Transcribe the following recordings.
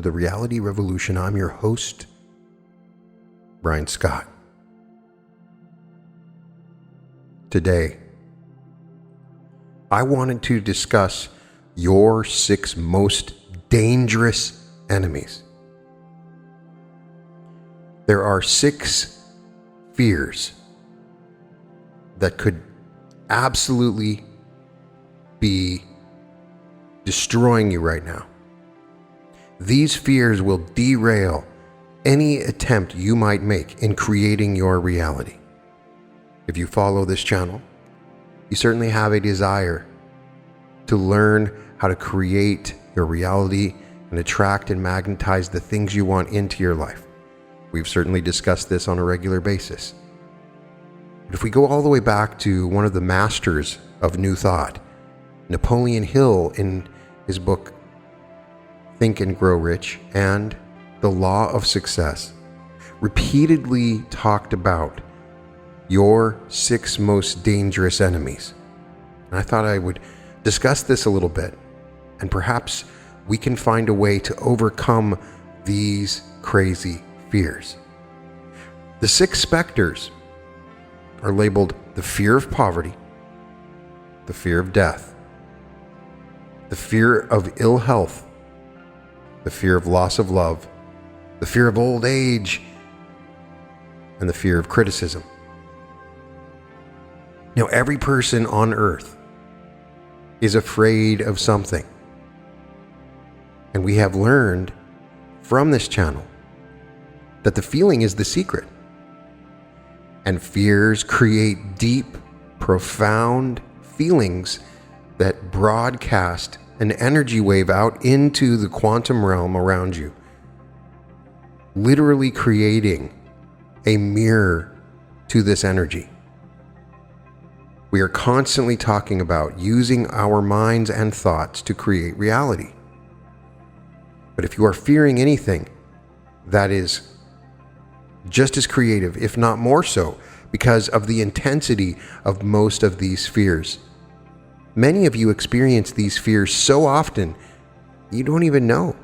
to the Reality Revolution. I'm your host, Brian Scott. Today, I wanted to discuss your 6 most dangerous enemies. There are 6 fears that could absolutely be destroying you right now. These fears will derail any attempt you might make in creating your reality. If you follow this channel, you certainly have a desire to learn how to create your reality and attract and magnetize the things you want into your life. We've certainly discussed this on a regular basis. But if we go all the way back to one of the masters of New Thought, Napoleon Hill, in his book Think and Grow Rich and The Law of Success, repeatedly talked about your 6 most dangerous enemies. And I thought I would discuss this a little bit, and perhaps we can find a way to overcome these crazy fears. The 6 specters are labeled the fear of poverty, the fear of death, the fear of ill health, the fear of loss of love, the fear of old age, and the fear of criticism. Now, every person on earth is afraid of something. And we have learned from this channel that the feeling is the secret. And fears create deep, profound feelings that broadcast an energy wave out into the quantum realm around you, literally creating a mirror to this energy. We are constantly talking about using our minds and thoughts to create reality. But if you are fearing anything, that is just as creative, if not more so, because of the intensity of most of these fears. Many of you experience these fears so often, you don't even know.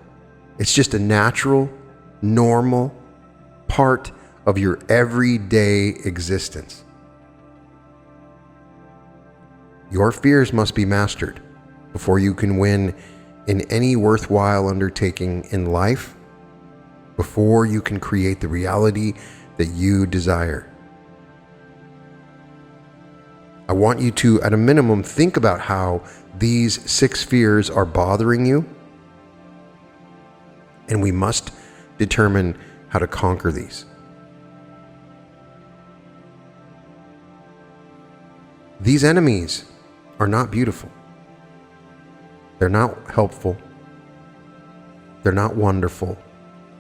It's just a natural, normal part of your everyday existence. Your fears must be mastered before you can win in any worthwhile undertaking in life, before you can create the reality that you desire. I want you to, at a minimum, think about how these 6 fears are bothering you, and we must determine how to conquer these. These enemies are not beautiful. They're not helpful. They're not wonderful.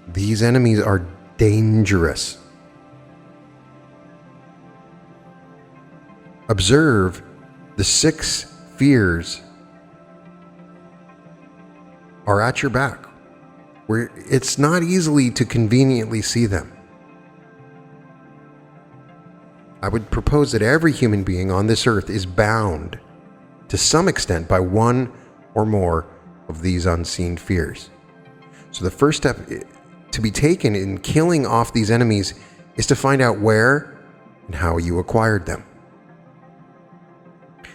These enemies are dangerous. Observe the 6 fears are at your back, where it's not easily to conveniently see them. I would propose that every human being on this earth is bound to some extent by one or more of these unseen fears. So the first step to be taken in killing off these enemies is to find out where and how you acquired them.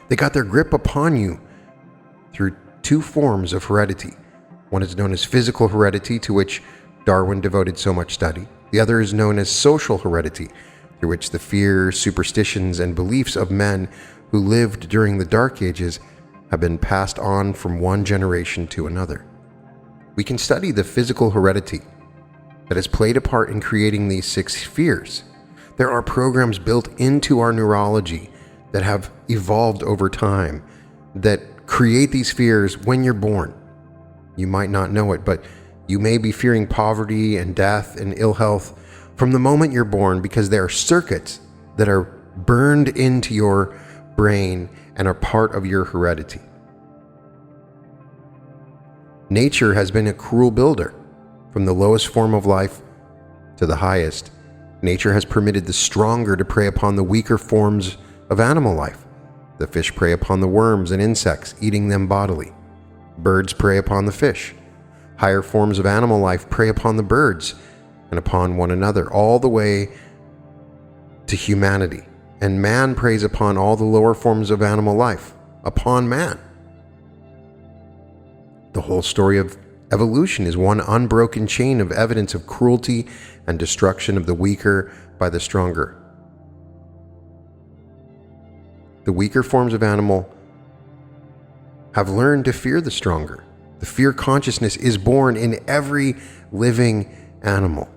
They got their grip upon you through 2 forms of heredity. One is known as physical heredity, to which Darwin devoted so much study. The other is known as social heredity, through which the fears, superstitions, and beliefs of men who lived during the Dark Ages have been passed on from one generation to another. We can study the physical heredity that has played a part in creating these 6 fears. There are programs built into our neurology that have evolved over time that create these fears when you're born. You might not know it, but you may be fearing poverty and death and ill health from the moment you're born, because there are circuits that are burned into your brain and are part of your heredity. Nature has been a cruel builder. From the lowest form of life to the highest, nature has permitted the stronger to prey upon the weaker forms of animal life. The fish prey upon the worms and insects, eating them bodily. Birds prey upon the fish. Higher forms of animal life prey upon the birds and upon one another, all the way to humanity. And man preys upon all the lower forms of animal life, upon man. The whole story of evolution is one unbroken chain of evidence of cruelty and destruction of the weaker by the stronger. The weaker forms of animal have learned to fear the stronger. The fear consciousness is born in every living animal.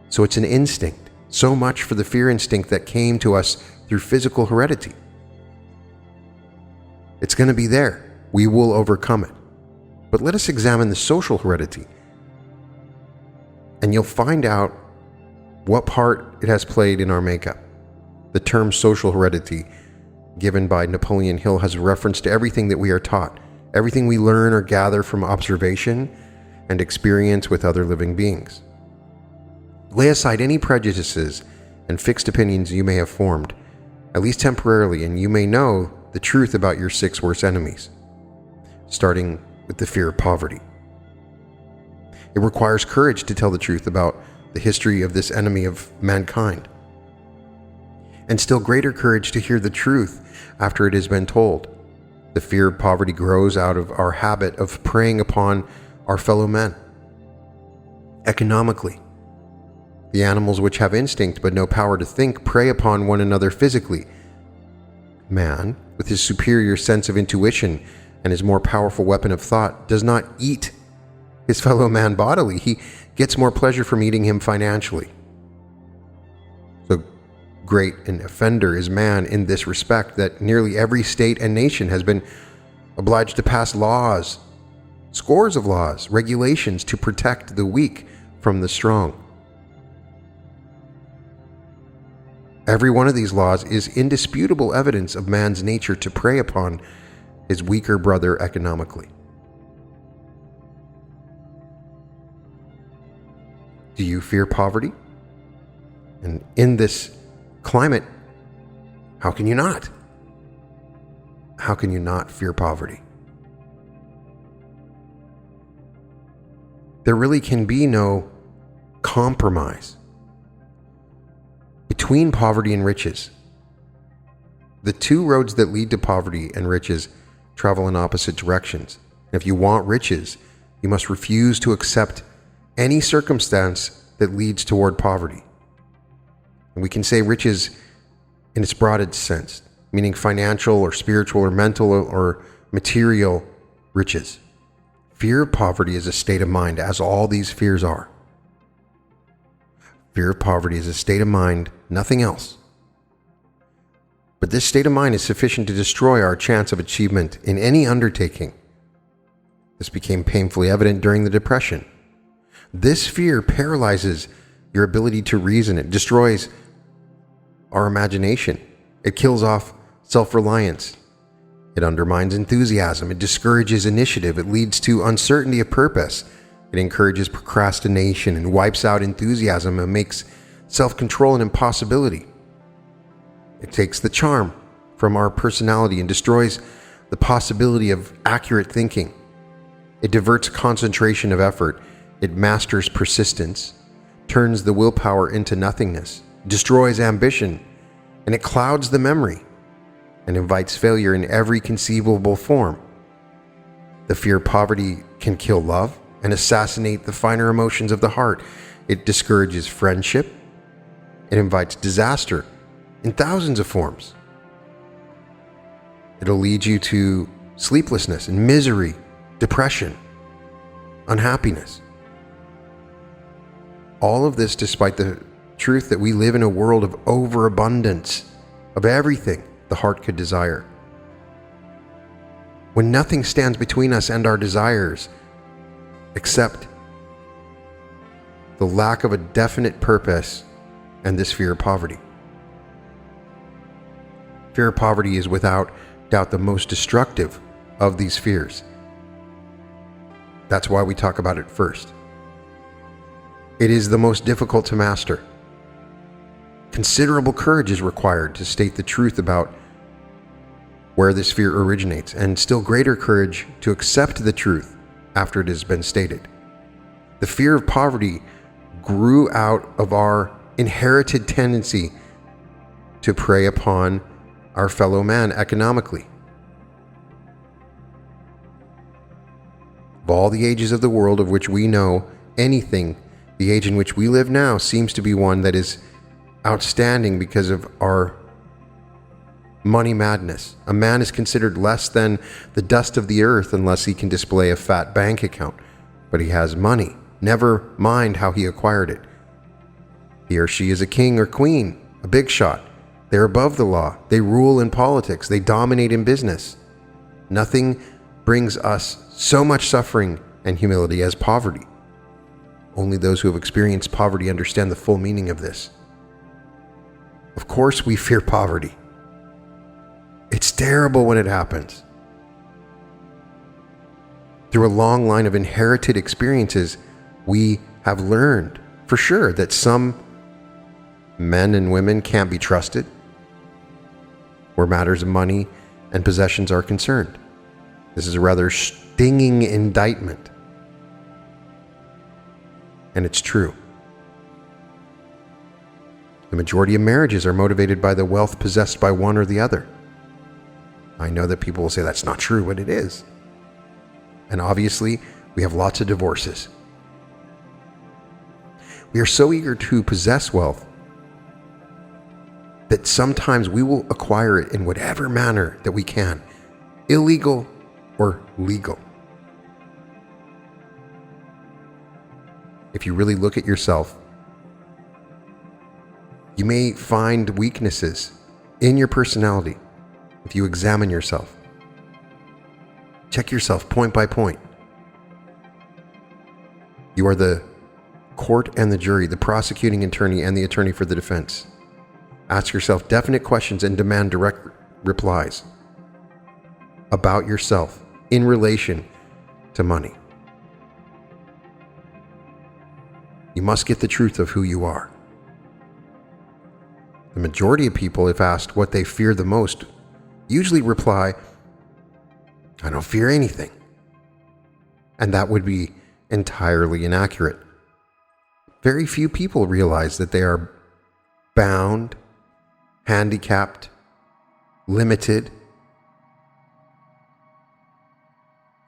So it's an instinct. So much for the fear instinct that came to us through physical heredity. It's going to be there. We will overcome it. But let us examine the social heredity, and you'll find out what part it has played in our makeup. The term social heredity, given by Napoleon Hill, has reference to everything that we are taught, everything we learn or gather from observation and experience with other living beings. Lay aside any prejudices and fixed opinions you may have formed, at least temporarily, and you may know the truth about your 6 worst enemies, starting with the fear of poverty. It requires courage to tell the truth about the history of this enemy of mankind, and still greater courage to hear the truth after it has been told. The fear of poverty grows out of our habit of preying upon our fellow men. Economically, the animals which have instinct but no power to think prey upon one another physically. Man, with his superior sense of intuition and his more powerful weapon of thought, does not eat his fellow man bodily. He gets more pleasure from eating him financially. So great an offender is man in this respect that nearly every state and nation has been obliged to pass laws, scores of laws, regulations to protect the weak from the strong. Every one of these laws is indisputable evidence of man's nature to prey upon his weaker brother economically. Do you fear poverty? And in this climate, how can you not? How can you not fear poverty? There really can be no compromise between poverty and riches. The two roads that lead to poverty and riches travel in opposite directions. If you want riches, you must refuse to accept any circumstance that leads toward poverty. And we can say riches in its broadest sense, meaning financial or spiritual or mental or material riches. Fear of poverty is a state of mind, as all these fears are. Fear of poverty is a state of mind, nothing else. But this state of mind is sufficient to destroy our chance of achievement in any undertaking. This became painfully evident during the Depression. This fear paralyzes your ability to reason. It destroys our imagination. It kills off self-reliance. It undermines enthusiasm. It discourages initiative. It leads to uncertainty of purpose. It encourages procrastination and wipes out enthusiasm and makes self-control an impossibility. It takes the charm from our personality and destroys the possibility of accurate thinking. It diverts concentration of effort. It masters persistence, turns the willpower into nothingness, destroys ambition, and it clouds the memory and invites failure in every conceivable form. The fear of poverty can kill love and assassinate the finer emotions of the heart. It discourages friendship. It invites disaster in thousands of forms. It'll lead you to sleeplessness and misery, depression, unhappiness. All of this despite the truth that we live in a world of overabundance of everything the heart could desire. When nothing stands between us and our desires except the lack of a definite purpose and this fear of poverty. Fear of poverty is without doubt the most destructive of these fears. That's why we talk about it first. It is the most difficult to master. Considerable courage is required to state the truth about where this fear originates, and still greater courage to accept the truth after it has been stated. The fear of poverty grew out of our inherited tendency to prey upon our fellow man economically. Of all the ages of the world of which we know anything, the age in which we live now seems to be one that is outstanding because of our money madness. A man is considered less than the dust of the earth unless he can display a fat bank account, but he has money. Never mind how he acquired it. He or she is a king or queen, a big shot. They're above the law. They rule in politics. They dominate in business. Nothing brings us so much suffering and humility as poverty. Only those who have experienced poverty understand the full meaning of this. Of course we fear poverty. It's terrible when it happens. Through a long line of inherited experiences, we have learned for sure that some men and women can't be trusted where matters of money and possessions are concerned. This is a rather stinging indictment. And it's true. The majority of marriages are motivated by the wealth possessed by one or the other. I know that people will say that's not true, but it is. And obviously, we have lots of divorces. We are so eager to possess wealth that sometimes we will acquire it in whatever manner that we can, illegal or legal. If you really look at yourself, you may find weaknesses in your personality if you examine yourself. Check yourself point by point. You are the court and the jury, the prosecuting attorney and the attorney for the defense. Ask yourself definite questions and demand direct replies about yourself in relation to money. You must get the truth of who you are. The majority of people, if asked what they fear the most, usually reply, "I don't fear anything." And that would be entirely inaccurate. Very few people realize that they are bound, handicapped, limited,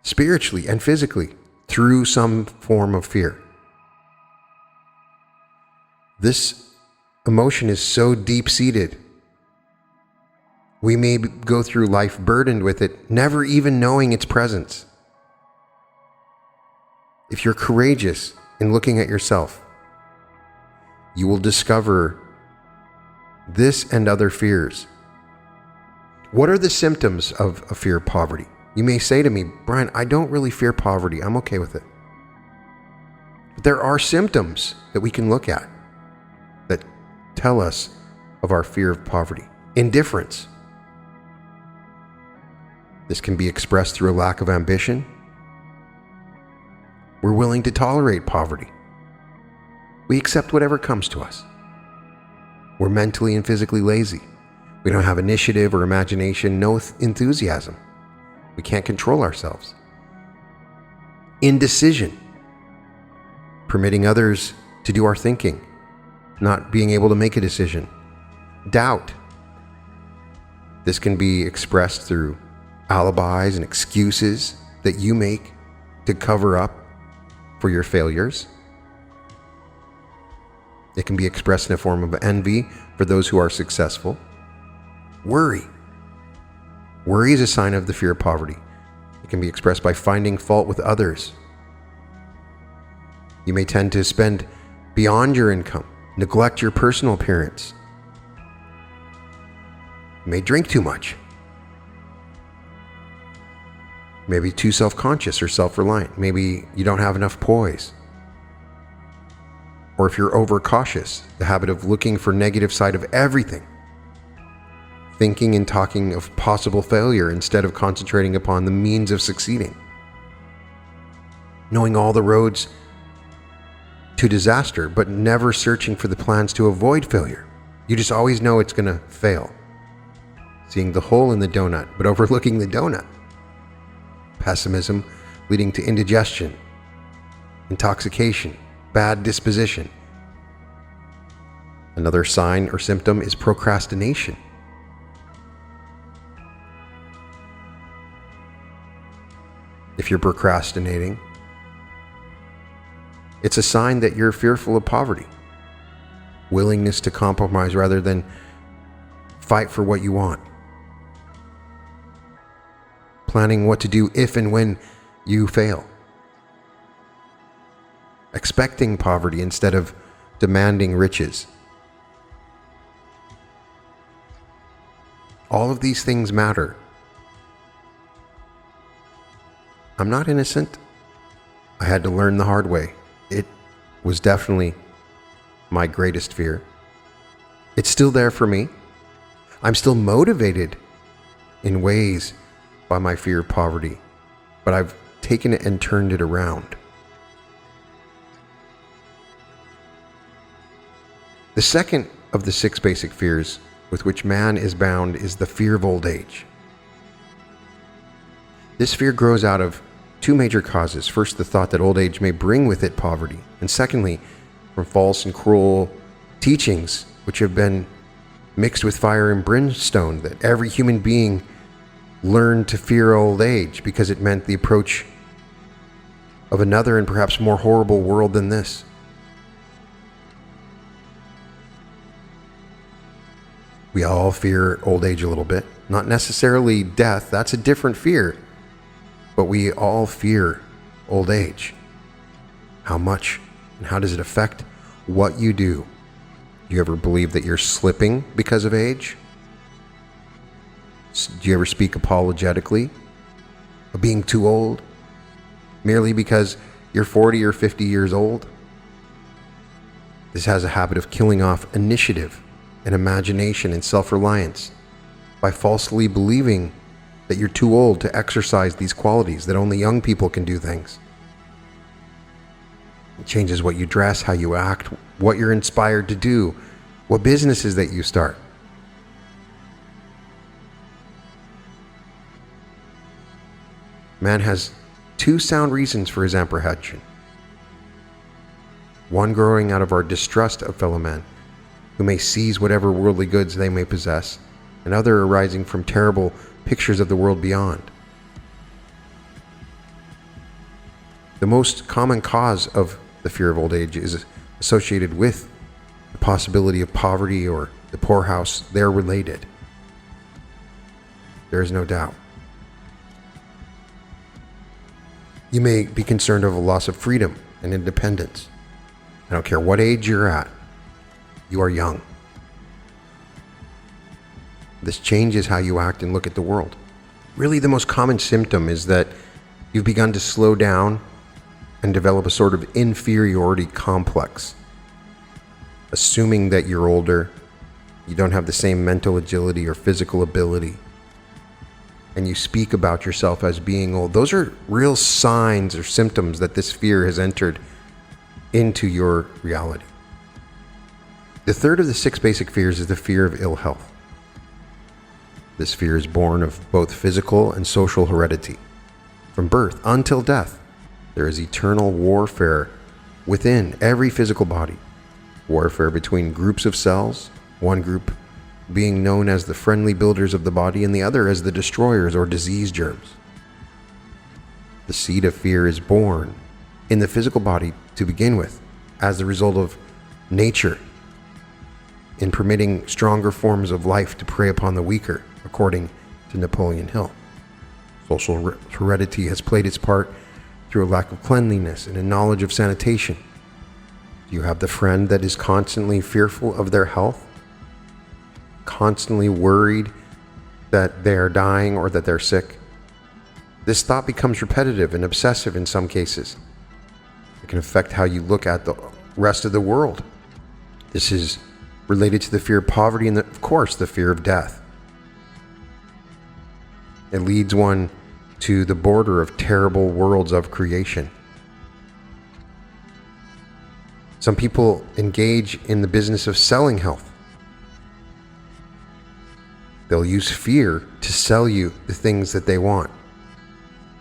spiritually and physically, through some form of fear. This emotion is so deep-seated. We may go through life burdened with it, never even knowing its presence. If you're courageous in looking at yourself, you will discover this and other fears. What are the symptoms of a fear of poverty? You may say to me, "Brian, I don't really fear poverty. I'm okay with it." But there are symptoms that we can look at that tell us of our fear of poverty. Indifference. This can be expressed through a lack of ambition. We're willing to tolerate poverty. We accept whatever comes to us. We're mentally and physically lazy. We don't have initiative or imagination, no enthusiasm. We can't control ourselves. Indecision. Permitting others to do our thinking, not being able to make a decision. Doubt. This can be expressed through alibis and excuses that you make to cover up for your failures. It can be expressed in a form of envy for those who are successful. Worry. Worry is a sign of the fear of poverty. It can be expressed by finding fault with others. You may tend to spend beyond your income, neglect your personal appearance. You may drink too much. Maybe too self-conscious or self-reliant. Maybe you don't have enough poise. Or if you're overcautious, the habit of looking for negative side of everything. Thinking and talking of possible failure instead of concentrating upon the means of succeeding. Knowing all the roads to disaster, but never searching for the plans to avoid failure. You just always know it's going to fail. Seeing the hole in the donut, but overlooking the donut. Pessimism leading to indigestion, intoxication, bad disposition. Another sign or symptom is procrastination. If you're procrastinating, it's a sign that you're fearful of poverty, willingness to compromise rather than fight for what you want, planning what to do if and when you fail, expecting poverty instead of demanding riches. All of these things matter. I'm not innocent. I had to learn the hard way. It was definitely my greatest fear. It's still there for me. I'm still motivated in ways by my fear of poverty, but I've taken it and turned it around. The second of the 6 basic fears with which man is bound is the fear of old age. This fear grows out of 2 major causes. First, the thought that old age may bring with it poverty, and secondly, from false and cruel teachings which have been mixed with fire and brimstone, that every human being learned to fear old age because it meant the approach of another and perhaps more horrible world than this. We all fear old age a little bit, not necessarily death, that's a different fear, but we all fear old age. How much and how does it affect what you do? Do you ever believe that you're slipping because of age? Do you ever speak apologetically of being too old merely because you're 40 or 50 years old? This has a habit of killing off initiative and imagination and self-reliance by falsely believing that you're too old to exercise these qualities, that only young people can do things. It changes what you dress, how you act, what you're inspired to do, what businesses that you start. Man has 2 sound reasons for his apprehension. One growing out of our distrust of fellow men, who may seize whatever worldly goods they may possess, and other arising from terrible pictures of the world beyond. The most common cause of the fear of old age is associated with the possibility of poverty or the poorhouse. They're related. There is no doubt. You may be concerned of a loss of freedom and independence. I don't care what age you're at, you are young. This changes how you act and look at the world. Really, the most common symptom is that you've begun to slow down and develop a sort of inferiority complex. Assuming that you're older, you don't have the same mental agility or physical ability, and you speak about yourself as being old. Those are real signs or symptoms that this fear has entered into your reality. The third of the 6 basic fears is the fear of ill health. This fear is born of both physical and social heredity. From birth until death, there is eternal warfare within every physical body. Warfare between groups of cells, one group being known as the friendly builders of the body and the other as the destroyers or disease germs. The seed of fear is born in the physical body to begin with, as the result of nature in permitting stronger forms of life to prey upon the weaker, according to Napoleon Hill. Social heredity has played its part through a lack of cleanliness and a knowledge of sanitation. Do you have the friend that is constantly fearful of their health? Constantly worried that they are dying or that they're sick? This thought becomes repetitive and obsessive in some cases. It can affect how you look at the rest of the world. This is related to the fear of poverty and, of course, the fear of death. It leads one to the border of terrible worlds of creation. Some people engage in the business of selling health. They'll use fear to sell you the things that they want.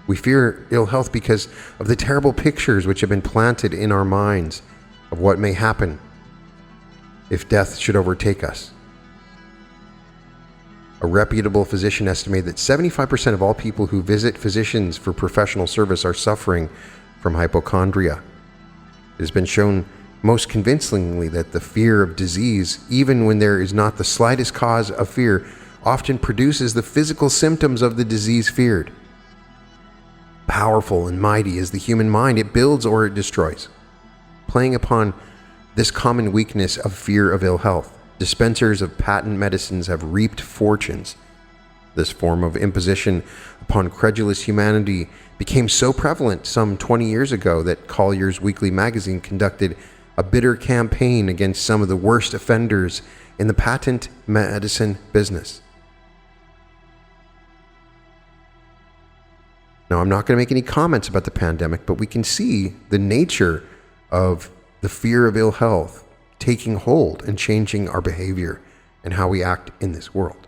We fear ill health because of the terrible pictures which have been planted in our minds of what may happen if death should overtake us. A reputable physician estimated that 75% of all people who visit physicians for professional service are suffering from hypochondria. It has been shown most convincingly that the fear of disease, even when there is not the slightest cause of fear, often produces the physical symptoms of the disease feared. Powerful and mighty is the human mind. It builds or it destroys. Playing upon this common weakness of fear of ill health, dispensers of patent medicines have reaped fortunes. This form of imposition upon credulous humanity became so prevalent some 20 years ago that Collier's Weekly magazine conducted a bitter campaign against some of the worst offenders in the patent medicine business. Now, I'm not going to make any comments about the pandemic, but we can see the nature of the fear of ill health taking hold and changing our behavior and how we act in this world.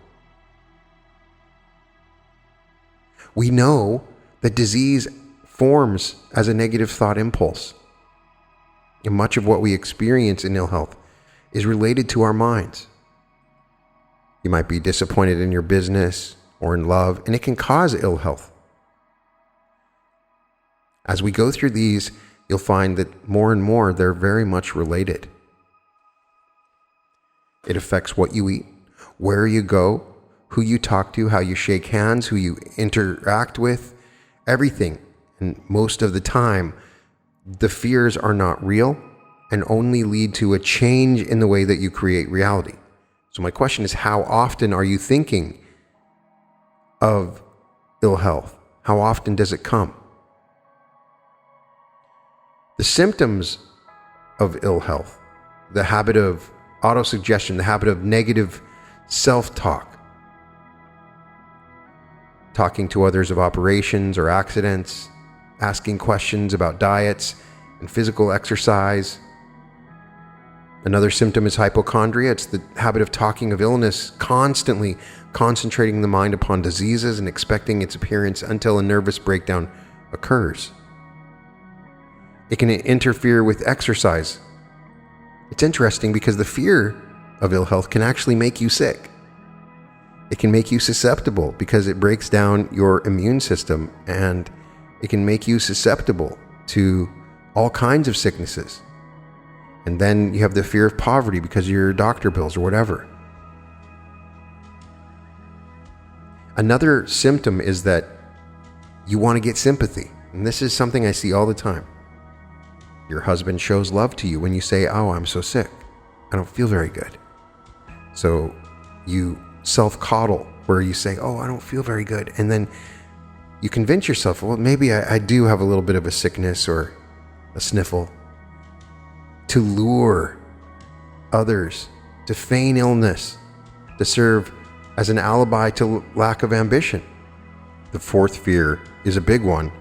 We know that disease forms as a negative thought impulse. And much of what we experience in ill health is related to our minds. You might be disappointed in your business or in love, and it can cause ill health. As we go through these, you'll find that more and more they're very much related. It affects what you eat, where you go, who you talk to, how you shake hands, who you interact with, everything. And most of the time, the fears are not real and only lead to a change in the way that you create reality. So my question is, how often are you thinking of ill health? How often does it come? The symptoms of ill health, the habit of autosuggestion, the habit of negative self-talk, talking to others of operations or accidents, asking questions about diets and physical exercise. Another symptom is hypochondria. It's the habit of talking of illness, constantly concentrating the mind upon diseases and expecting its appearance until a nervous breakdown occurs. It can interfere with exercise. It's interesting because the fear of ill health can actually make you sick. It can make you susceptible because it breaks down your immune system, and it can make you susceptible to all kinds of sicknesses. And then you have the fear of poverty because of your doctor bills or whatever. Another symptom is that you want to get sympathy. And this is something I see all the time. Your husband shows love to you when you say, "Oh, I'm so sick. I don't feel very good." So you self-coddle where you say, "Oh, I don't feel very good." And then you convince yourself, well, maybe I do have a little bit of a sickness or a sniffle, to lure others, to feign illness, to serve as an alibi to lack of ambition. The fourth fear is a big one,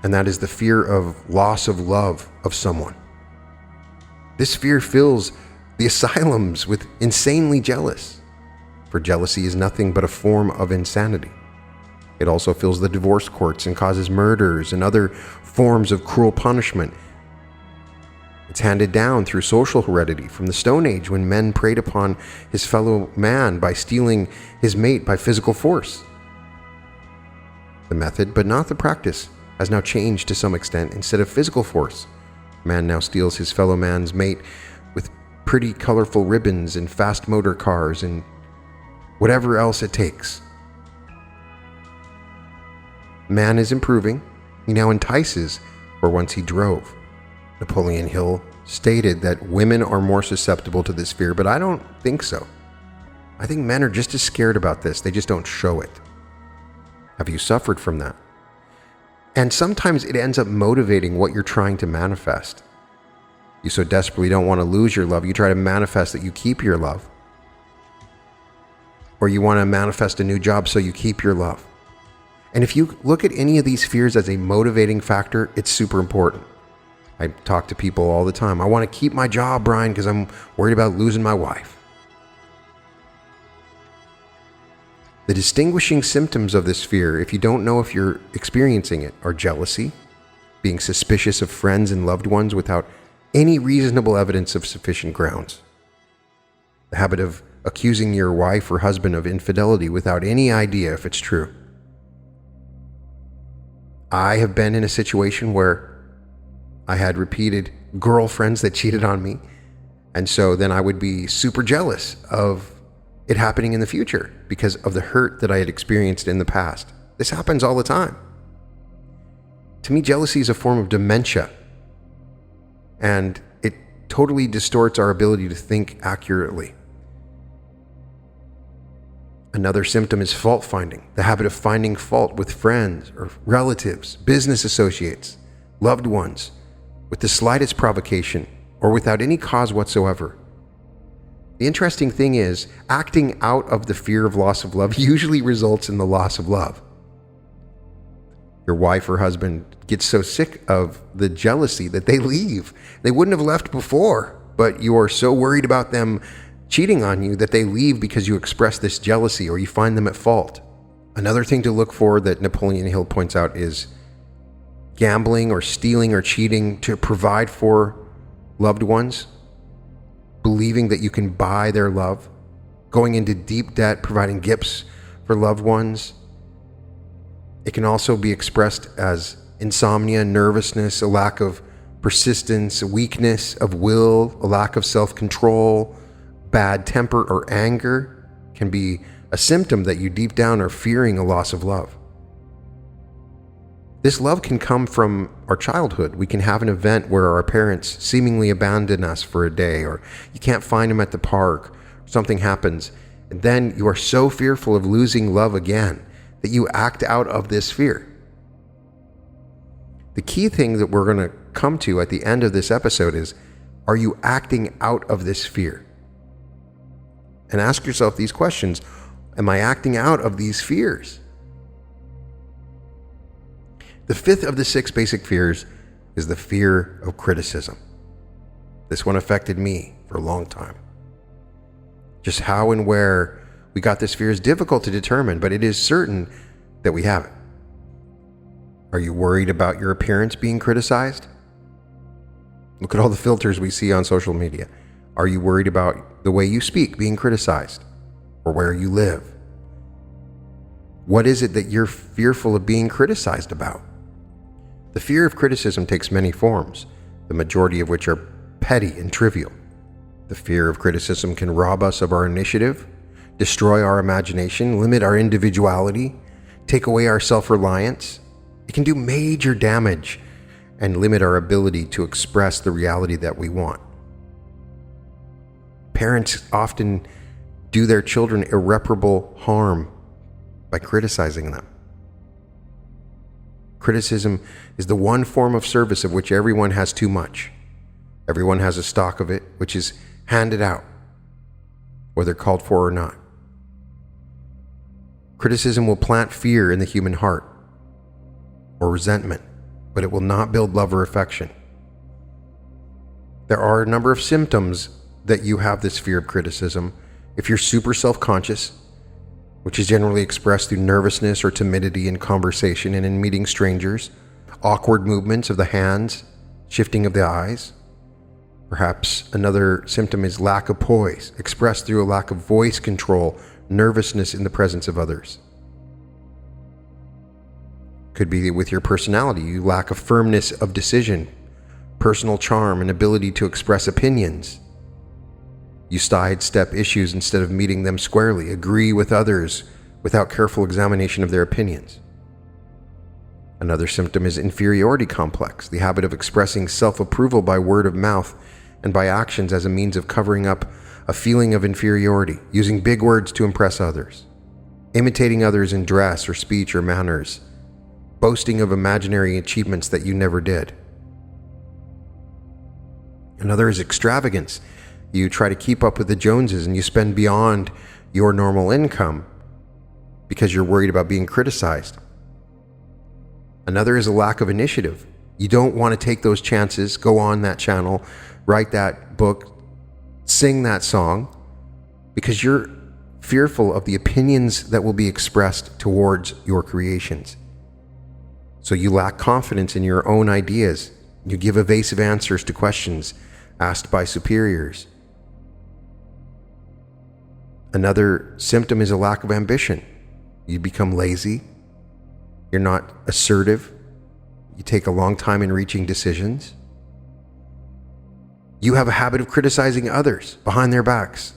and that is the fear of loss of love of someone. This fear fills the asylums with insanely jealous, for jealousy is nothing but a form of insanity. It also fills the divorce courts and causes murders and other forms of cruel punishment. It's handed down through social heredity from the Stone Age, when men preyed upon his fellow man by stealing his mate by physical force. The method, but not the practice, has now changed to some extent. Instead of physical force, man now steals his fellow man's mate with pretty colorful ribbons and fast motor cars and whatever else it takes. Man is improving. He now entices where once he drove. Napoleon Hill stated that women are more susceptible to this fear, but I don't think so. I think men are just as scared about this. They just don't show it. Have you suffered from that? And sometimes it ends up motivating what you're trying to manifest. You so desperately don't want to lose your love, you try to manifest that you keep your love. Or you want to manifest a new job so you keep your love. And if you look at any of these fears as a motivating factor, it's super important. I talk to people all the time. I want to keep my job, Brian, because I'm worried about losing my wife. The distinguishing symptoms of this fear, if you don't know if you're experiencing it, are jealousy, being suspicious of friends and loved ones without any reasonable evidence of sufficient grounds, the habit of accusing your wife or husband of infidelity without any idea if it's true. I have been in a situation where I had repeated girlfriends that cheated on me, and so then I would be super jealous of it happening in the future because of the hurt that I had experienced in the past. This happens all the time. To me, jealousy is a form of dementia, and it totally distorts our ability to think accurately. Another symptom is fault finding, the habit of finding fault with friends or relatives, business associates, loved ones, with the slightest provocation or without any cause whatsoever. The interesting thing is, acting out of the fear of loss of love usually results in the loss of love. Your wife or husband gets so sick of the jealousy that they leave. They wouldn't have left before, but you are so worried about them cheating on you that they leave because you express this jealousy or you find them at fault. Another thing to look for that Napoleon Hill points out is gambling or stealing or cheating to provide for loved ones, believing that you can buy their love, going into deep debt, providing gifts for loved ones. It can also be expressed as insomnia, nervousness, a lack of persistence, a weakness of will, a lack of self-control, bad temper or anger can be a symptom that you deep down are fearing a loss of love. This love can come from our childhood. We can have an event where our parents seemingly abandon us for a day, or you can't find them at the park, something happens, and then you are so fearful of losing love again that you act out of this fear. The key thing that we're going to come to at the end of this episode is, are you acting out of this fear? And ask yourself these questions. Am I acting out of these fears? The fifth of the 6 basic fears is the fear of criticism. This one affected me for a long time. Just how and where we got this fear is difficult to determine, but it is certain that we have it. Are you worried about your appearance being criticized? Look at all the filters we see on social media. Are you worried about the way you speak being criticized, or where you live? What is it that you're fearful of being criticized about? The fear of criticism takes many forms, the majority of which are petty and trivial. The fear of criticism can rob us of our initiative, destroy our imagination, limit our individuality, take away our self-reliance. It can do major damage and limit our ability to express the reality that we want. Parents often do their children irreparable harm by criticizing them. Criticism is the one form of service of which everyone has too much. Everyone has a stock of it, which is handed out, whether called for or not. Criticism will plant fear in the human heart or resentment, but it will not build love or affection. There are a number of symptoms that you have this fear of criticism. If you're super self-conscious, which is generally expressed through nervousness or timidity in conversation and in meeting strangers, awkward movements of the hands, shifting of the eyes. Perhaps another symptom is lack of poise, expressed through a lack of voice control, nervousness in the presence of others. Could be with your personality. You lack a firmness of decision, personal charm, and ability to express opinions. You sidestep issues instead of meeting them squarely, agree with others without careful examination of their opinions. Another symptom is inferiority complex, the habit of expressing self-approval by word of mouth and by actions as a means of covering up a feeling of inferiority, using big words to impress others, imitating others in dress or speech or manners, boasting of imaginary achievements that you never did. Another is extravagance. You try to keep up with the Joneses and you spend beyond your normal income because you're worried about being criticized. Another is a lack of initiative. You don't want to take those chances, go on that channel, write that book, sing that song, because you're fearful of the opinions that will be expressed towards your creations. So you lack confidence in your own ideas. You give evasive answers to questions asked by superiors. Another symptom is a lack of ambition. You become lazy. You're not assertive. You take a long time in reaching decisions. You have a habit of criticizing others behind their backs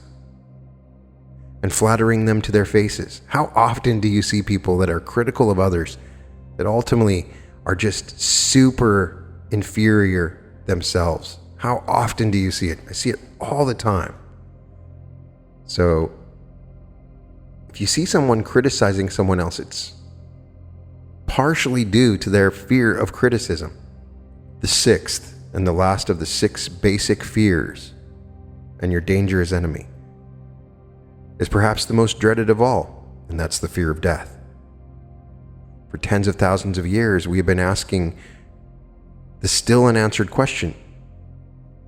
and flattering them to their faces. How often do you see people that are critical of others that ultimately are just super inferior themselves? How often do you see it? I see it all the time. So if you see someone criticizing someone else, it's partially due to their fear of criticism. The sixth and the last of the 6 basic fears, and your dangerous enemy, is perhaps the most dreaded of all, and that's the fear of death. For tens of thousands of years, we have been asking the still unanswered question: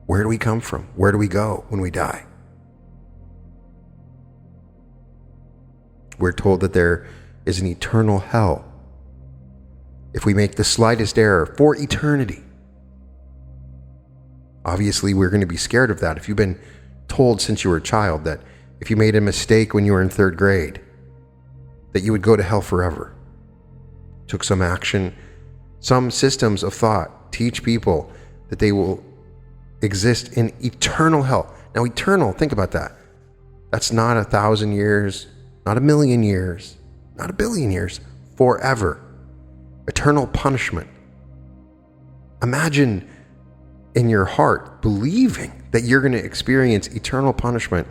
where do we come from? Where do we go when we die? We're told that there is an eternal hell if we make the slightest error for eternity. Obviously, we're going to be scared of that. If you've been told since you were a child that if you made a mistake when you were in 3rd grade, that you would go to hell forever, took some action, some systems of thought teach people that they will exist in eternal hell. Now, eternal, think about that. That's not 1,000 years, not 1,000,000 years, not 1,000,000,000 years, forever. Eternal punishment. Imagine in your heart believing that you're going to experience eternal punishment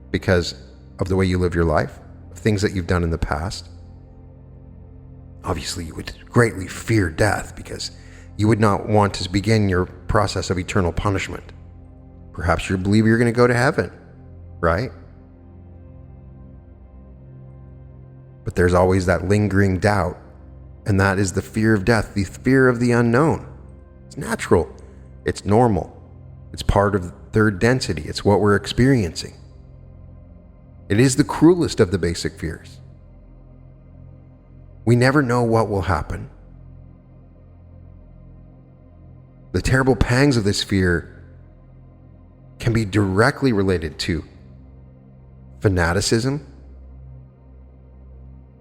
because of the way you live your life, of things that you've done in the past. Obviously, you would greatly fear death because you would not want to begin your process of eternal punishment. Perhaps you believe you're going to go to heaven, right? But there's always that lingering doubt, and that is the fear of death, the fear of the unknown. It's natural. It's normal. It's part of 3rd density. It's what we're experiencing. It is the cruelest of the basic fears. We never know what will happen. The terrible pangs of this fear can be directly related to fanaticism.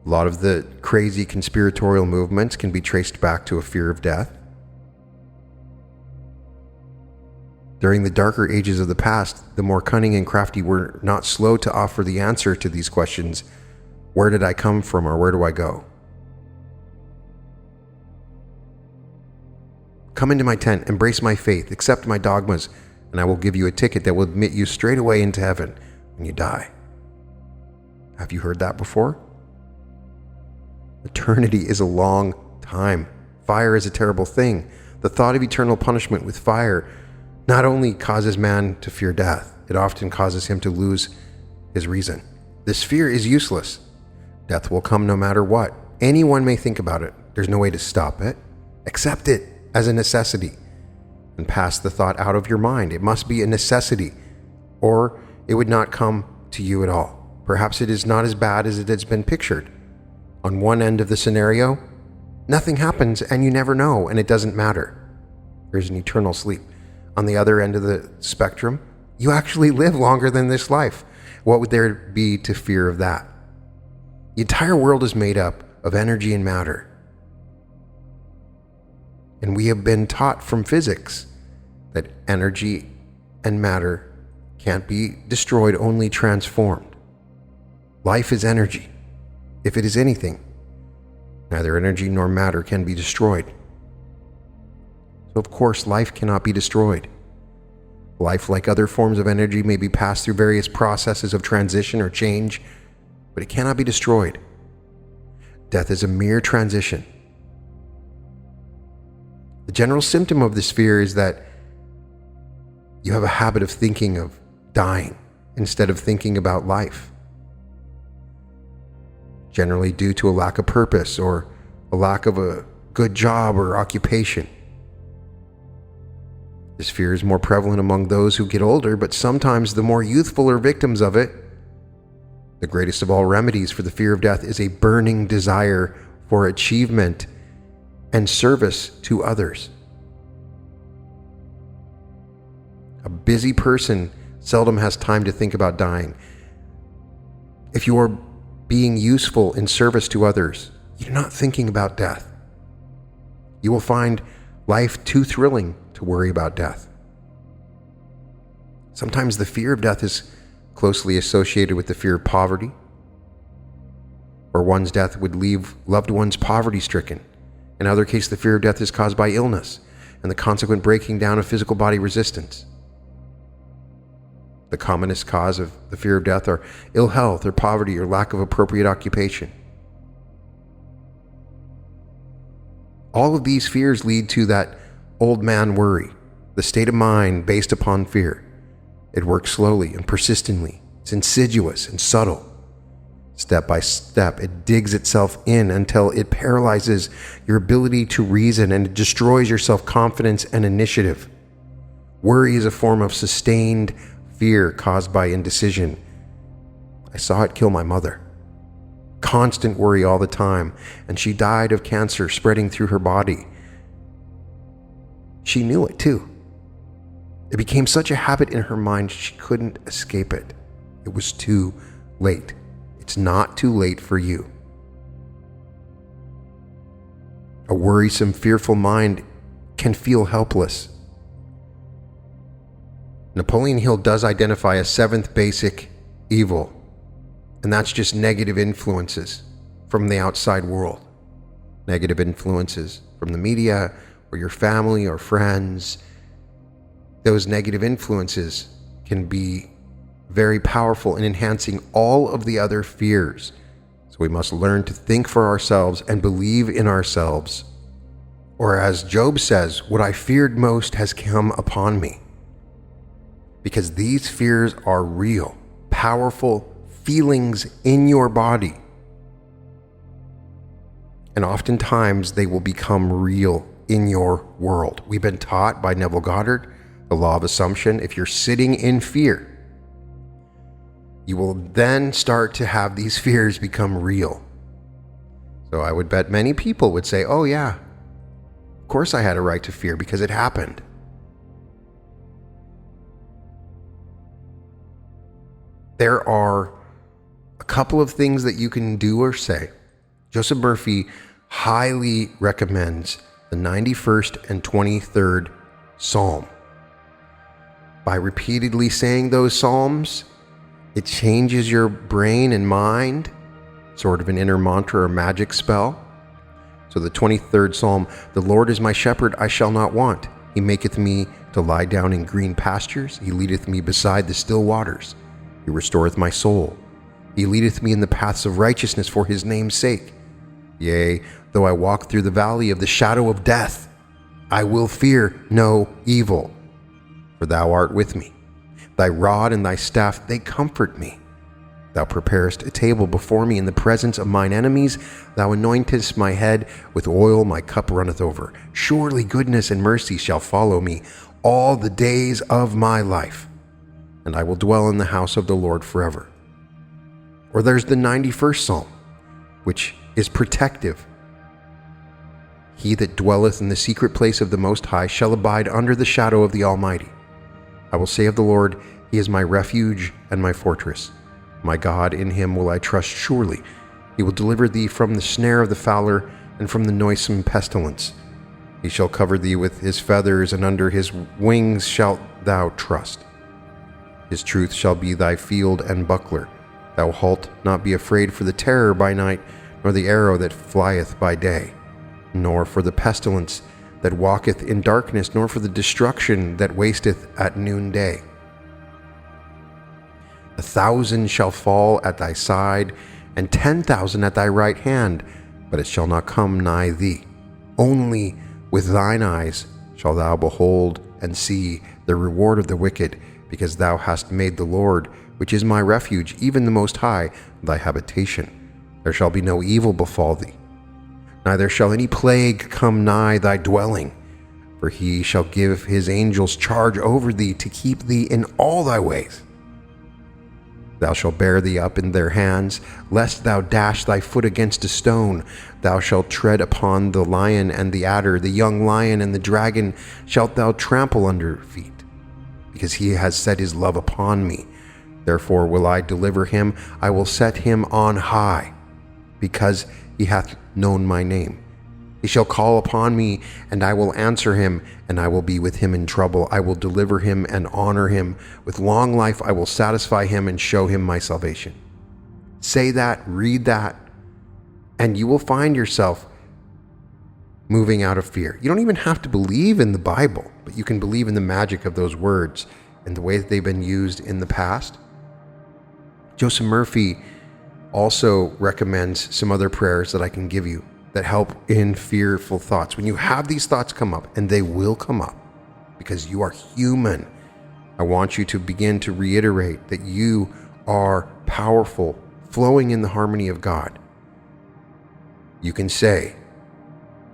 A lot of the crazy conspiratorial movements can be traced back to a fear of death. During the darker ages of the past, the more cunning and crafty were not slow to offer the answer to these questions: where did I come from, or where do I go? Come into my tent, embrace my faith, accept my dogmas, and I will give you a ticket that will admit you straight away into heaven when you die. Have you heard that before? Eternity is a long time. Fire is a terrible thing. The thought of eternal punishment with fire not only causes man to fear death, it often causes him to lose his reason. This fear is useless. Death will come no matter what. Anyone may think about it. There's no way to stop it. Accept it as a necessity and pass the thought out of your mind. It must be a necessity, or it would not come to you at all. Perhaps it is not as bad as it has been pictured. On one end of the scenario, nothing happens and you never know, and it doesn't matter. There's an eternal sleep. On the other end of the spectrum, you actually live longer than this life. What would there be to fear of that? The entire world is made up of energy and matter. And we have been taught from physics that energy and matter can't be destroyed, only transformed. Life is energy. If it is anything, neither energy nor matter can be destroyed. So of course, life cannot be destroyed. Life, like other forms of energy, may be passed through various processes of transition or change, but it cannot be destroyed. Death is a mere transition. The general symptom of this fear is that you have a habit of thinking of dying instead of thinking about life, generally due to a lack of purpose or a lack of a good job or occupation. This fear is more prevalent among those who get older, but sometimes the more youthful are victims of it. The greatest of all remedies for the fear of death is a burning desire for achievement and service to others. A busy person seldom has time to think about dying. If you are being useful in service to others, you're not thinking about death. You will find life too thrilling to worry about death. Sometimes the fear of death is closely associated with the fear of poverty, or one's death would leave loved ones poverty-stricken. In other cases, the fear of death is caused by illness and the consequent breaking down of physical body resistance. The commonest cause of the fear of death are ill health or poverty or lack of appropriate occupation. All of these fears lead to that old man worry, the state of mind based upon fear. It works slowly and persistently. It's insidious and subtle. Step by step, it digs itself in until it paralyzes your ability to reason and it destroys your self-confidence and initiative. Worry is a form of sustained fear caused by indecision. I saw it kill my mother. Constant worry all the time, and she died of cancer spreading through her body. She knew it too. It became such a habit in her mind she couldn't escape it. It was too late. It's not too late for you. A worrisome, fearful mind can feel helpless. Napoleon Hill does identify a seventh basic evil, and that's just negative influences from the outside world. Negative influences from the media or your family or friends. Those negative influences can be very powerful in enhancing all of the other fears. So we must learn to think for ourselves and believe in ourselves. Or as Job says, what I feared most has come upon me. Because these fears are real, powerful feelings in your body. And oftentimes they will become real in your world. We've been taught by Neville Goddard, the law of assumption. If you're sitting in fear, you will then start to have these fears become real. So I would bet many people would say, oh yeah, of course I had a right to fear because it happened. There are a couple of things that you can do or say. Joseph Murphy highly recommends the 91st and 23rd Psalm. By repeatedly saying those Psalms, it changes your brain and mind, sort of an inner mantra or magic spell. So the 23rd Psalm, the Lord is my shepherd, I shall not want. He maketh me to lie down in green pastures. He leadeth me beside the still waters. He restoreth my soul. He leadeth me in the paths of righteousness for his name's sake. Yea, though I walk through the valley of the shadow of death, I will fear no evil, for thou art with me. Thy rod and thy staff, they comfort me. Thou preparest a table before me in the presence of mine enemies. Thou anointest my head with oil, my cup runneth over. Surely goodness and mercy shall follow me all the days of my life, and I will dwell in the house of the Lord forever. Or there's the 91st Psalm, which is protective. He that dwelleth in the secret place of the Most High shall abide under the shadow of the Almighty. I will say of the Lord, He is my refuge and my fortress. My God, in Him will I trust surely. He will deliver thee from the snare of the fowler and from the noisome pestilence. He shall cover thee with His feathers, and under His wings shalt thou trust. His truth shall be thy field and buckler. Thou halt not be afraid for the terror by night, nor the arrow that flieth by day, nor for the pestilence that walketh in darkness, nor for the destruction that wasteth at noonday. 1,000 shall fall at thy side, and 10,000 at thy right hand, but it shall not come nigh thee. Only with thine eyes shalt thou behold and see the reward of the wicked, because thou hast made the Lord, which is my refuge, even the Most High, thy habitation. There shall be no evil befall thee, neither shall any plague come nigh thy dwelling. For he shall give his angels charge over thee to keep thee in all thy ways. Thou shalt bear thee up in their hands, lest thou dash thy foot against a stone. Thou shalt tread upon the lion and the adder, the young lion and the dragon shalt thou trample under feet. Because he has set his love upon me, therefore will I deliver him. I will set him on high, because he hath known my name. He shall call upon me, and I will answer him, and I will be with him in trouble. I will deliver him and honor him. With long life I will satisfy him and show him my salvation. Say that, read that, and you will find yourself moving out of fear. You don't even have to believe in the Bible, but you can believe in the magic of those words and the way that they've been used in the past. Joseph Murphy also recommends some other prayers that I can give you that help in fearful thoughts. When you have these thoughts come up, and they will come up because you are human, I want you to begin to reiterate that you are powerful, flowing in the harmony of God. You can say,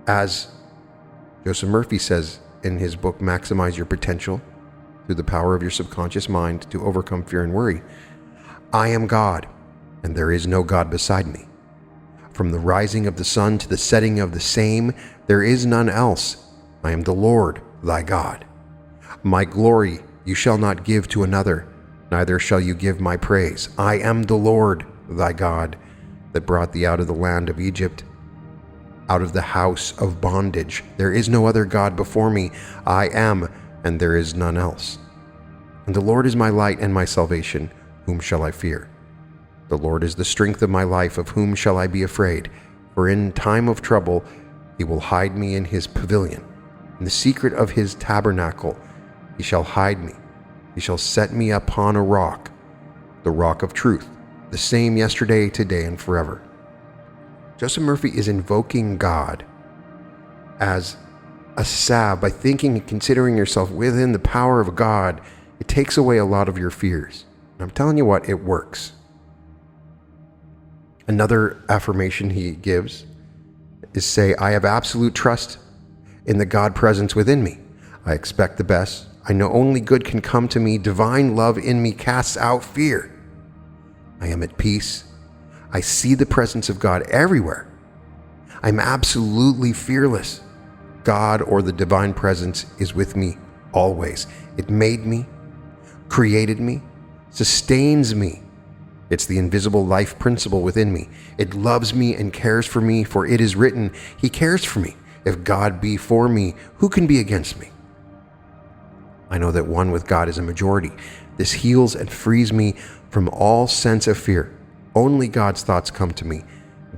as Joseph Murphy says in his book, Maximize Your Potential, through the power of your subconscious mind to overcome fear and worry, I am God, and there is no God beside me. From the rising of the sun to the setting of the same, there is none else. I am the Lord, thy God. My glory you shall not give to another, neither shall you give my praise. I am the Lord, thy God, that brought thee out of the land of Egypt, out of the house of bondage. There is no other God before me. I am, and there is none else. And the Lord is my light and my salvation. Whom shall I fear? The Lord is the strength of my life. Of whom shall I be afraid? For in time of trouble he will hide me in his pavilion. In the secret of his tabernacle he shall hide me. He shall set me upon a rock, the rock of truth, the same yesterday, today, and forever. Joseph Murphy is invoking God as a salve. By thinking and considering yourself within the power of God, it takes away a lot of your fears. And I'm telling you what, it works. Another affirmation he gives is say, I have absolute trust in the God presence within me. I expect the best. I know only good can come to me. Divine love in me casts out fear. I am at peace. I see the presence of God everywhere. I'm absolutely fearless. God, or the divine presence, is with me always. It made me, created me, sustains me. It's the invisible life principle within me. It loves me and cares for me, for it is written, he cares for me. If God be for me, who can be against me? I know that one with God is a majority. This heals and frees me from all sense of fear. Only God's thoughts come to me.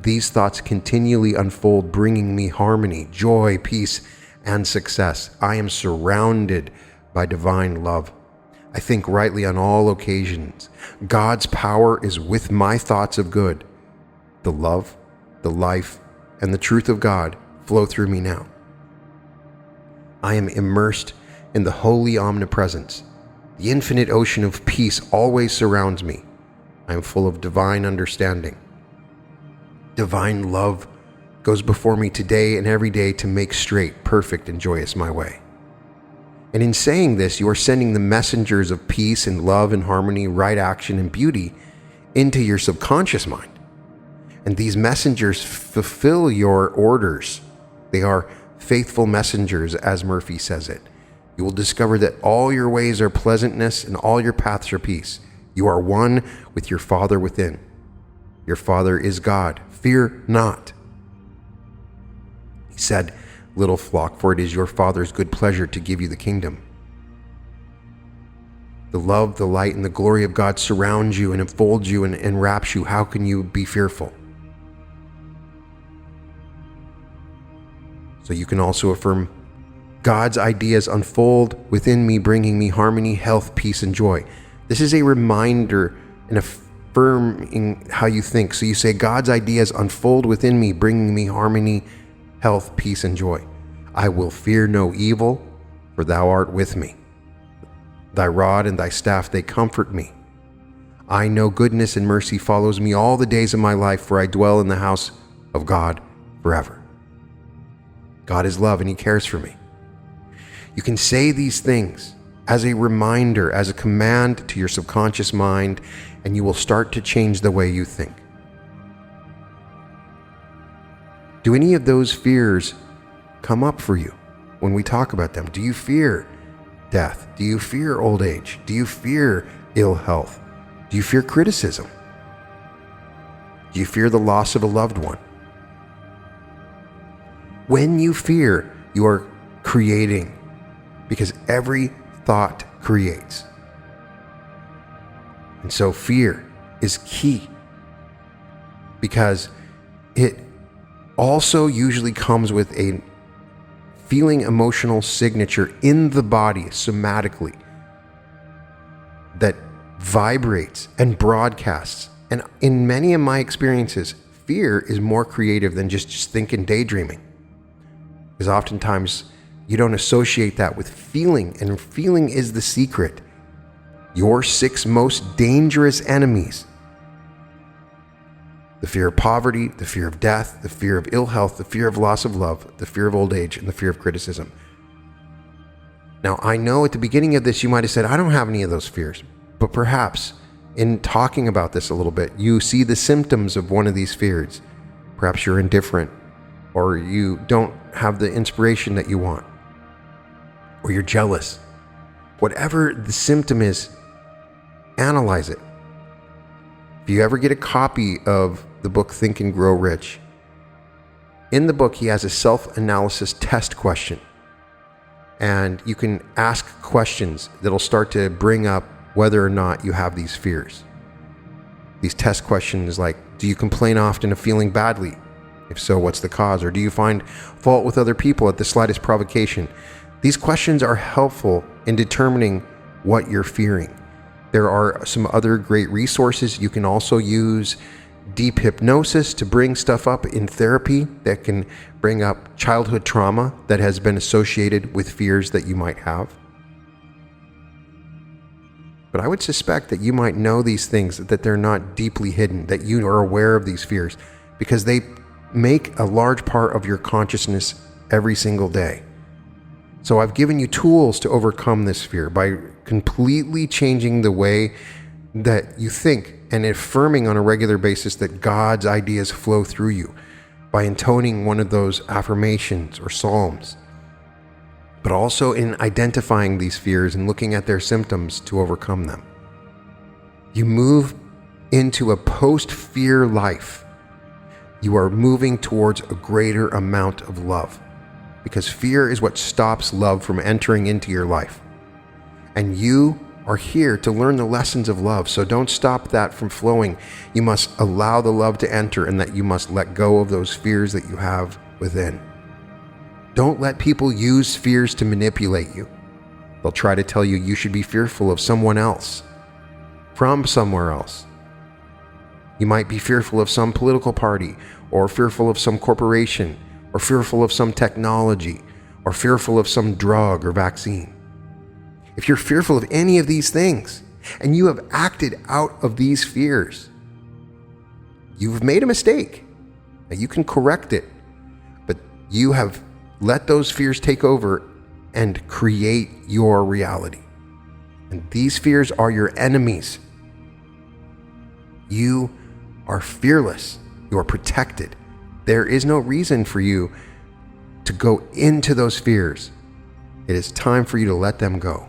These thoughts continually unfold, bringing me harmony, joy, peace, and success. I am surrounded by divine love. I think rightly on all occasions. God's power is with my thoughts of good. The love, the life, and the truth of God flow through me now. I am immersed in the holy omnipresence. The infinite ocean of peace always surrounds me. I am full of divine understanding. Divine love goes before me today and every day to make straight, perfect, and joyous my way. And in saying this, you are sending the messengers of peace and love and harmony, right action and beauty into your subconscious mind. And these messengers fulfill your orders. They are faithful messengers, as Murphy says it. You will discover that all your ways are pleasantness and all your paths are peace. You are one with your Father within. Your Father is God. Fear not. He said, little flock, for it is your Father's good pleasure to give you the kingdom. The love, the light, and the glory of God surrounds you and enfolds you and enwraps you. How can you be fearful? So you can also affirm, God's ideas unfold within me, bringing me harmony, health, peace, and joy. This is a reminder and affirming how you think. So you say, God's ideas unfold within me, bringing me harmony, health, peace, and joy. I will fear no evil, for thou art with me. Thy rod and thy staff, they comfort me. I know goodness and mercy follows me all the days of my life, for I dwell in the house of God forever. God is love and he cares for me. You can say these things as a reminder, as a command to your subconscious mind, and you will start to change the way you think. Do any of those fears come up for you when we talk about them? Do you fear death? Do you fear old age? Do you fear ill health? Do you fear criticism? Do you fear the loss of a loved one? When you fear, you are creating, because every thought creates. And so fear is key, because it also usually comes with a feeling emotional signature in the body somatically that vibrates and broadcasts. And in many of my experiences, fear is more creative than just thinking, daydreaming. Because oftentimes you don't associate that with feeling, and feeling is the secret. Your 6 most dangerous enemies: the fear of poverty, the fear of death, the fear of ill health, the fear of loss of love, the fear of old age, and the fear of criticism. Now, I know at the beginning of this, you might have said, I don't have any of those fears. But perhaps in talking about this a little bit, you see the symptoms of one of these fears. Perhaps you're indifferent, or you don't have the inspiration that you want, or you're jealous. Whatever the symptom is, analyze it. If you ever get a copy of the book Think and Grow Rich, in the book he has a self-analysis test question. And you can ask questions that'll start to bring up whether or not you have these fears. These test questions like, do you complain often of feeling badly? If so, what's the cause? Or do you find fault with other people at the slightest provocation? These questions are helpful in determining what you're fearing. There are some other great resources. You can also use deep hypnosis to bring stuff up in therapy that can bring up childhood trauma that has been associated with fears that you might have. But I would suspect that you might know these things, that they're not deeply hidden, that you are aware of these fears, because they make a large part of your consciousness every single day. So I've given you tools to overcome this fear by completely changing the way that you think and affirming on a regular basis that God's ideas flow through you by intoning one of those affirmations or psalms, but also in identifying these fears and looking at their symptoms to overcome them. You move into a post-fear life. You are moving towards a greater amount of love, because fear is what stops love from entering into your life. And you are here to learn the lessons of love, so don't stop that from flowing. You must allow the love to enter, and that you must let go of those fears that you have within. Don't let people use fears to manipulate you. They'll try to tell you you should be fearful of someone else, from somewhere else. You might be fearful of some political party, or fearful of some corporation, or fearful of some technology, or fearful of some drug or vaccine. If you're fearful of any of these things, and you have acted out of these fears, you've made a mistake. Now, you can correct it, but you have let those fears take over and create your reality. And these fears are your enemies. You are fearless. You are protected. There is no reason for you to go into those fears. It is time for you to let them go.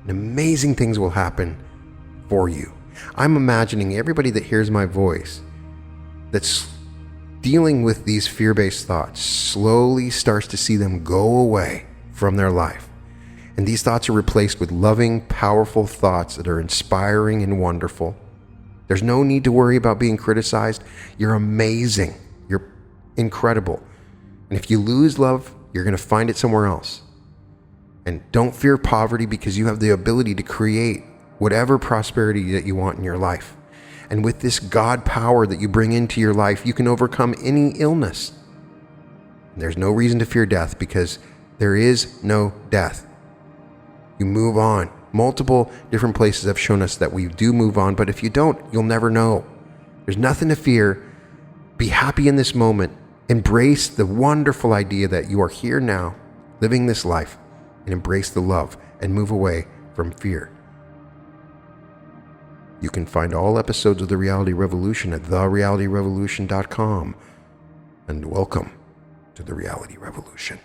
And amazing things will happen for you. I'm imagining everybody that hears my voice that's dealing with these fear-based thoughts slowly starts to see them go away from their life. And these thoughts are replaced with loving, powerful thoughts that are inspiring and wonderful. There's no need to worry about being criticized. You're amazing. You're incredible. And if you lose love, you're going to find it somewhere else. And don't fear poverty, because you have the ability to create whatever prosperity that you want in your life. And with this God power that you bring into your life, you can overcome any illness. And there's no reason to fear death, because there is no death. You move on. Multiple different places have shown us that we do move on, but if you don't, you'll never know. There's nothing to fear. Be happy in this moment. Embrace the wonderful idea that you are here now, living this life, and embrace the love and move away from fear. You can find all episodes of The Reality Revolution at therealityrevolution.com. And welcome to The Reality Revolution.